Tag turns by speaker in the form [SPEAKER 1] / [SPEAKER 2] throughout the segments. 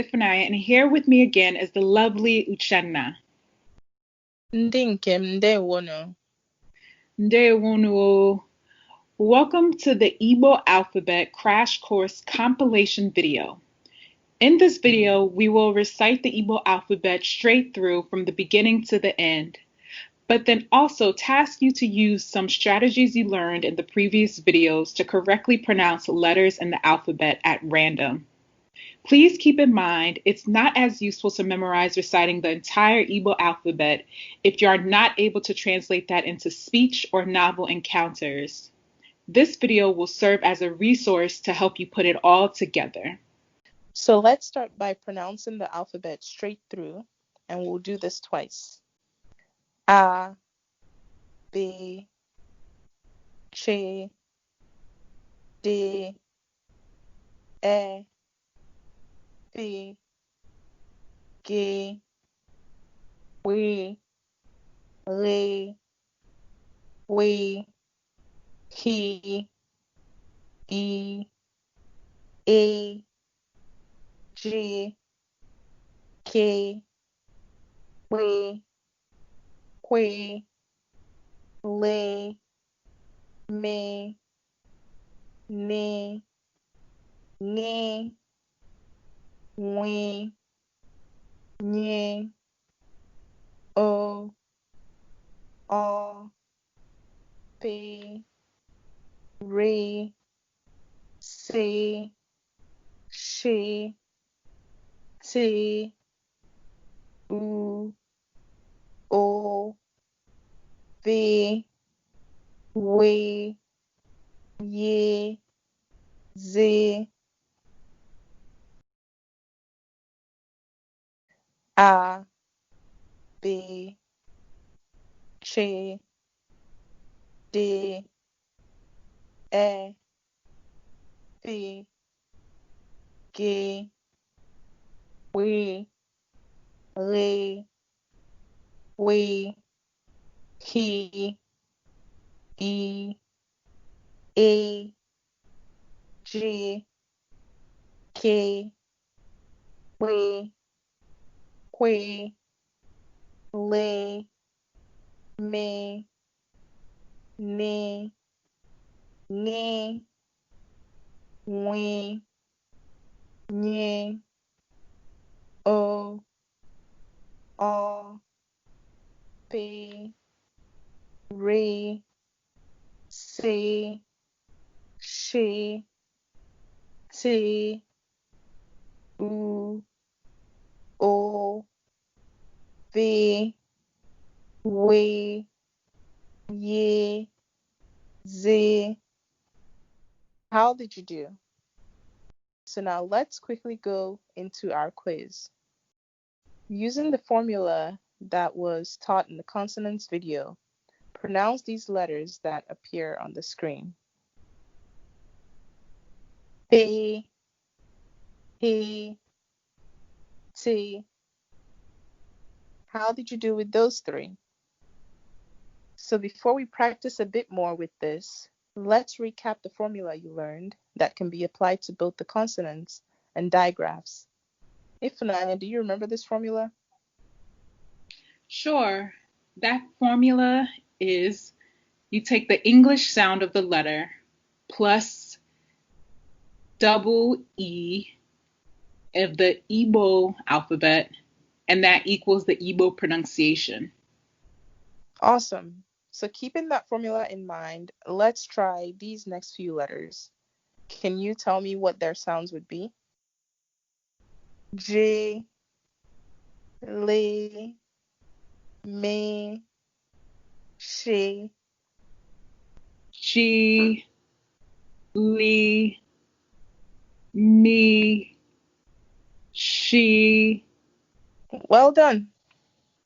[SPEAKER 1] Ifunanya, and here with me again is the lovely Uchenna.
[SPEAKER 2] Ndị nke m, ndewonu.
[SPEAKER 1] Ndewonu. Welcome to the Igbo Alphabet Crash Course compilation video. In this video, we will recite the Igbo alphabet straight through from the beginning to the end, but then also task you to use some strategies you learned in the previous videos to correctly pronounce letters in the alphabet at random. Please keep in mind, it's not as useful to memorize reciting the entire Igbo alphabet if you are not able to translate that into speech or novel encounters. This video will serve as a resource to help you put it all together.
[SPEAKER 2] So let's start by pronouncing the alphabet straight through, and we'll do this twice. A, B, Ch, D, E, F, G, W, L, W, K, E, A, G, K, W, Kwe, Le, Me, Ne, Nye, Nwe, Nye, O, P, Re, Se, She, T, U, O, V, W, Y, Z, A, B, Ch, D, E, F, G, W, L, W, K, E, A, G, K, W, Kwe, Le, Me, Ne, Nye, Nwe, Nye, O, P, Re, Se, She, T, U, O, V, W, Y, Z. How did you do? So now let's quickly go into our quiz. Using the formula that was taught in the consonants video, pronounce these letters that appear on the screen. P, P, T. How did you do with those three? So before we practice a bit more with this, let's recap the formula you learned that can be applied to both the consonants and digraphs. Ifunanya, do you remember this formula?
[SPEAKER 1] Sure. That formula is you take the English sound of the letter plus double E of the Igbo alphabet, and that equals the Igbo pronunciation.
[SPEAKER 2] Awesome. So keeping that formula in mind, let's try these next few letters. Can you tell me what their sounds would be? J, Le, Me, She,
[SPEAKER 1] She, Li, Me, She.
[SPEAKER 2] Well done.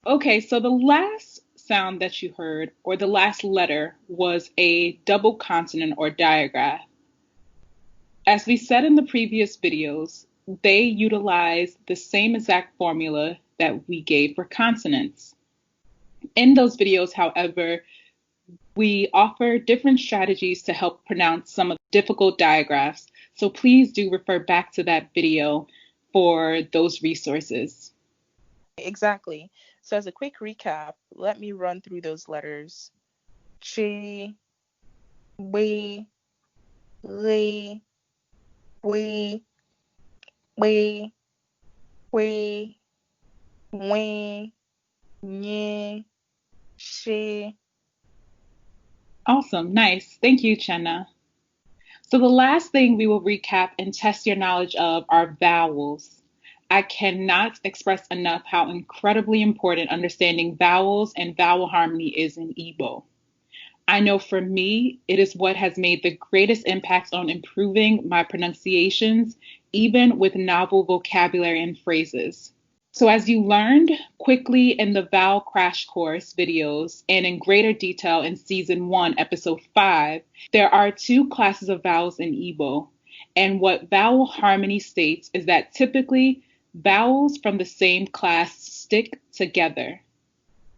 [SPEAKER 1] Okay, so the last sound that you heard, or the last letter, was a double consonant or digraph. As we said in the previous videos, they utilize the same exact formula that we gave for consonants. In those videos, however, we offer different strategies to help pronounce some of the difficult digraphs, so please do refer back to that video for those resources.
[SPEAKER 2] Exactly. So as a quick recap, let me run through those letters. Chi, we, li, we, we, we, nye, she.
[SPEAKER 1] Awesome. Nice. Thank you, Chenna. So the last thing we will recap and test your knowledge of are vowels. I cannot express enough how incredibly important understanding vowels and vowel harmony is in Igbo. I know for me, it is what has made the greatest impacts on improving my pronunciations, even with novel vocabulary and phrases. So, as you learned quickly in the Vowel Crash Course videos and in greater detail in Season 1, Episode 5, there are two classes of vowels in Igbo. And what vowel harmony states is that typically vowels from the same class stick together.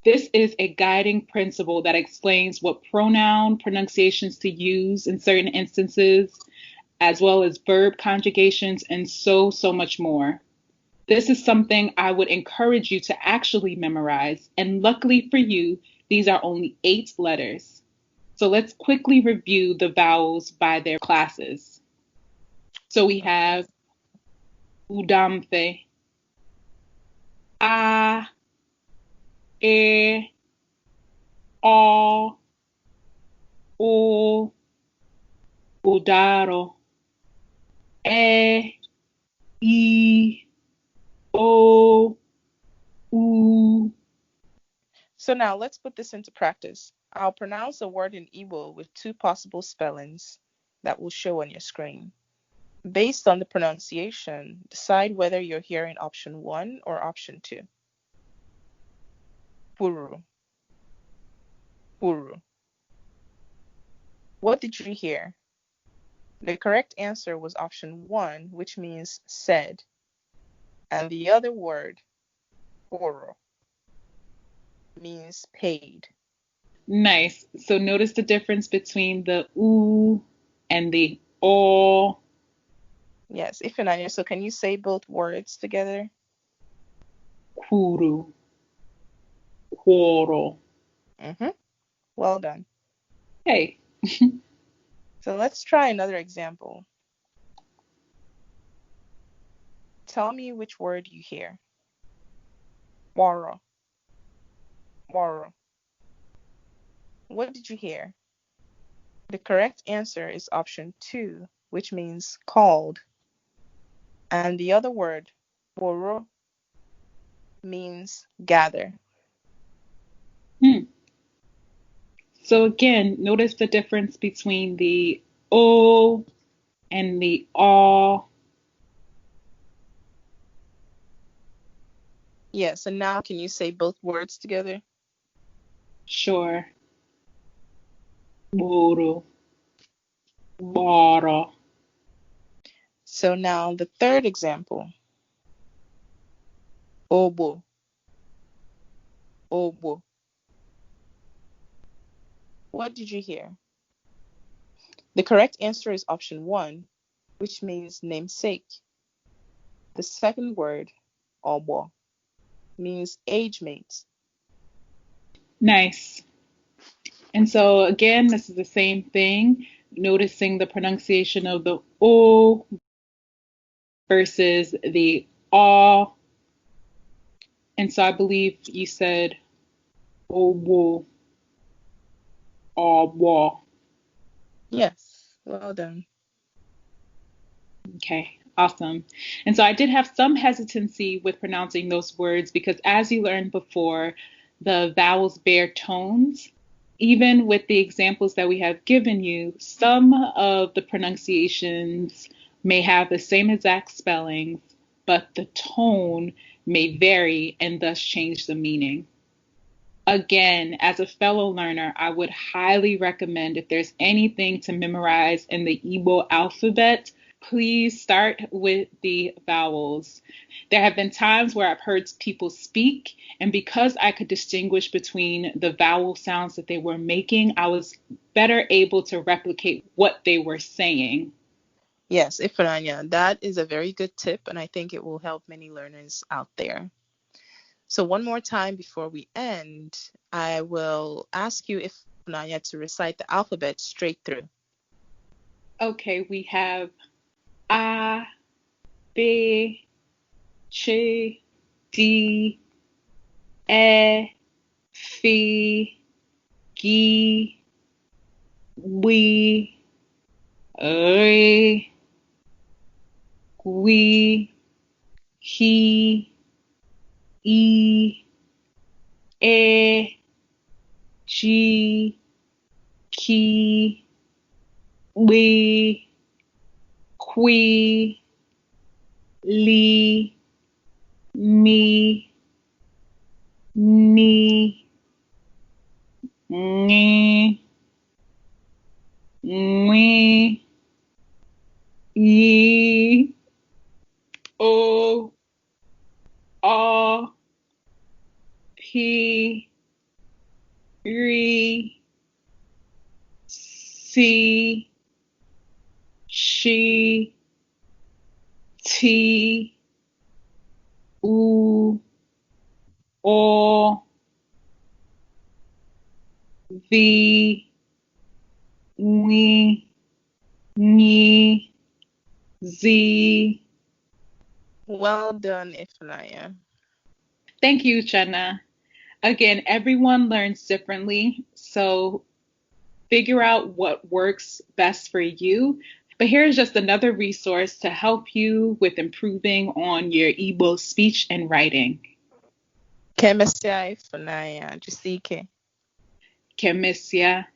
[SPEAKER 1] This is a guiding principle that explains what pronoun pronunciations to use in certain instances, as well as verb conjugations, and so much more. This is something I would encourage you to actually memorize, and luckily for you, these are only 8 letters. So let's quickly review the vowels by their classes. So we have udamfe, a, e, o, udaro, e, I, O, U.
[SPEAKER 2] So now let's put this into practice. I'll pronounce a word in Igbo with 2 possible spellings that will show on your screen. Based on the pronunciation, decide whether you're hearing option 1 or option 2. Kwuru, kwuru. What did you hear? The correct answer was option 1, which means said, and the other word, kwuru, means paid.
[SPEAKER 1] Nice. So notice the difference between the U and the O.
[SPEAKER 2] Yes, Ifunanya, so can you say both words together?
[SPEAKER 1] Kwuru, kwụrụ.
[SPEAKER 2] Well done.
[SPEAKER 1] Hey.
[SPEAKER 2] So let's try another example. Tell me which word you hear. Wara, wara. What did you hear? The correct answer is option 2, which means called. And the other word, kwụrụ, means gather.
[SPEAKER 1] So again, notice the difference between the O and the O.
[SPEAKER 2] Yes, and now can you say both words together?
[SPEAKER 1] Sure. Boro, bara.
[SPEAKER 2] So now the third example. Obo, obo. What did you hear? The correct answer is option 1, which means namesake. The second word, obo, means age mate.
[SPEAKER 1] Nice. And so again, this is the same thing, noticing the pronunciation of the O versus the O. And so I believe you said owo, owo.
[SPEAKER 2] Yes, well done.
[SPEAKER 1] Okay, awesome. And so I did have some hesitancy with pronouncing those words because as you learned before, the vowels bear tones. Even with the examples that we have given you, some of the pronunciations may have the same exact spellings, but the tone may vary and thus change the meaning. Again, as a fellow learner, I would highly recommend if there's anything to memorize in the Igbo alphabet, please start with the vowels. There have been times where I've heard people speak, and because I could distinguish between the vowel sounds that they were making, I was better able to replicate what they were saying.
[SPEAKER 2] Yes, Ifranya, that is a very good tip, and I think it will help many learners out there. So one more time before we end, I will ask you, Ifranya, to recite the alphabet straight through.
[SPEAKER 1] Okay, we have A, B, Ch, D, E, F, G, W, R, G, H, E, A, G, K, W, Q, L, M, N, Ng, Ng, Y, O, R, P, R, C, Sh, T, U, O, V, W, N, Z.
[SPEAKER 2] Well done, Ifranya.
[SPEAKER 1] Thank you, Jenna. Again, everyone learns differently, so figure out what works best for you. But here's just another resource to help you with improving on your Igbo speech and writing.
[SPEAKER 2] Kemesia Ifranya, Jisike.
[SPEAKER 1] Kemesia.